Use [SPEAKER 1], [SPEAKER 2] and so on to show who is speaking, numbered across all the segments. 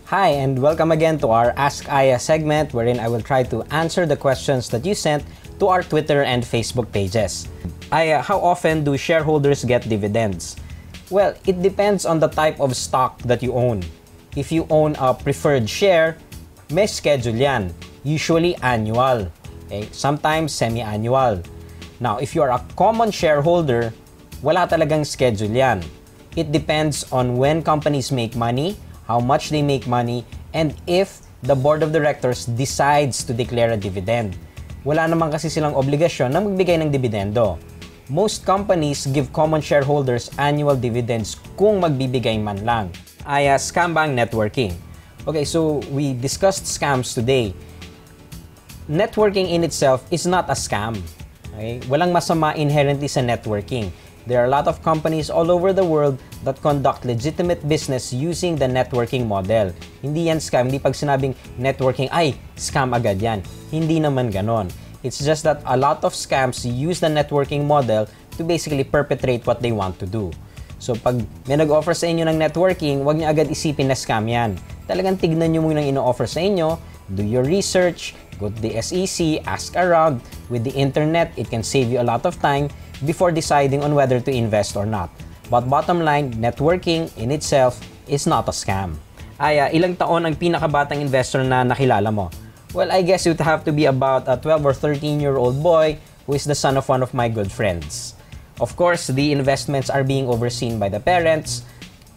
[SPEAKER 1] Hi, and welcome again to our Ask Aya segment, wherein I will try to answer the questions that you sent to our Twitter and Facebook pages. Aya, how often do shareholders get dividends? Well, it depends on the type of stock that you own. If you own a preferred share, may schedule yan, usually annual. Okay? Sometimes semi-annual. Now, if you are a common shareholder, wala talagang schedule yan. It depends on when companies make money, how much they make money, and if the board of directors decides to declare a dividend. Wala naman kasi silang obligasyon na magbigay ng dividendo. Most companies give common shareholders annual dividends kung magbibigay man lang. Scam ba ang networking? Okay, so we discussed scams today. Networking in itself is not a scam. Okay? Walang masama inherently sa networking. There are a lot of companies all over the world that conduct legitimate business using the networking model. Hindi yan scam. Hindi pag sinabing networking, ay, scam agad yan. Hindi naman ganon. It's just that a lot of scams use the networking model to basically perpetrate what they want to do. So pag may nag-offer sa inyo ng networking, wag niyo agad isipin na scam yan. Talagang tignan niyo muna yung ino-offer sa inyo, do your research, go to the SEC, ask around. With the internet, it can save you a lot of time before deciding on whether to invest or not. But bottom line, networking in itself is not a scam. Ilang taon ang pinakabatang investor na nakilala mo? Well, I guess it would have to be about a 12 or 13-year-old boy who is the son of one of my good friends. Of course, the investments are being overseen by the parents.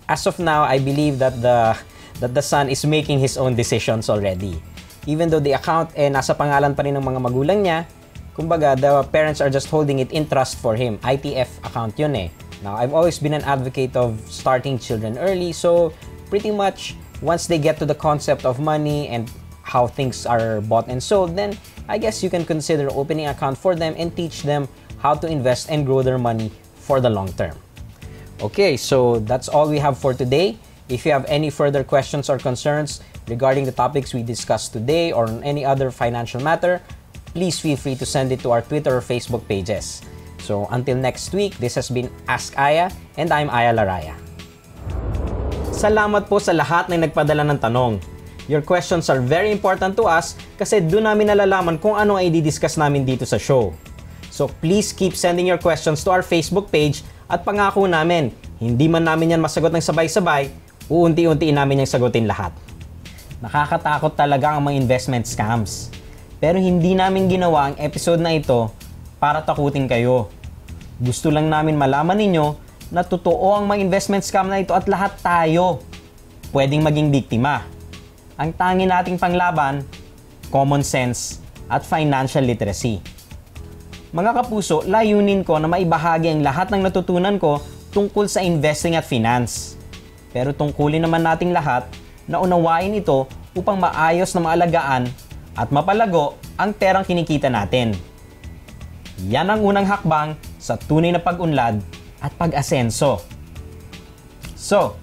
[SPEAKER 1] As of now, I believe that the son is making his own decisions already. Even though the account nasa pangalan pa rin ng mga magulang niya, kumbaga, the parents are just holding it in trust for him. ITF account yun eh. Now, I've always been an advocate of starting children early, so pretty much, once they get to the concept of money and how things are bought and sold, then I guess you can consider opening an account for them and teach them how to invest and grow their money for the long term. Okay, so that's all we have for today. If you have any further questions or concerns regarding the topics we discussed today or on any other financial matter, please feel free to send it to our Twitter or Facebook pages. So until next week, this has been Ask Aya, and I'm Aya Laraya. Salamat po sa lahat na nagpadala ng tanong. Your questions are very important to us kasi doon namin nalalaman kung ano ay i-discuss namin dito sa show. So please keep sending your questions to our Facebook page at pangako namin, hindi man namin yan masagot ng sabay-sabay, uunti-untiin namin yung sagutin lahat. Nakakatakot talaga ang mga investment scams. Pero hindi namin ginawa ang episode na ito para takutin kayo. Gusto lang namin malaman ninyo na totoo ang mga investment scam na ito at lahat tayo pwedeng maging biktima. Ang tangi nating panglaban, common sense at financial literacy. Mga kapuso, layunin ko na maibahagi ang lahat ng natutunan ko tungkol sa investing at finance. Pero tungkulin naman nating lahat na unawain ito upang maayos na maalagaan at mapalago ang perang kinikita natin. Yan ang unang hakbang sa tunay na pag-unlad at pag-asenso. So,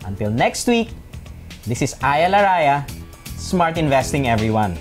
[SPEAKER 1] until next week, this is Aya Laraya, Smart Investing everyone.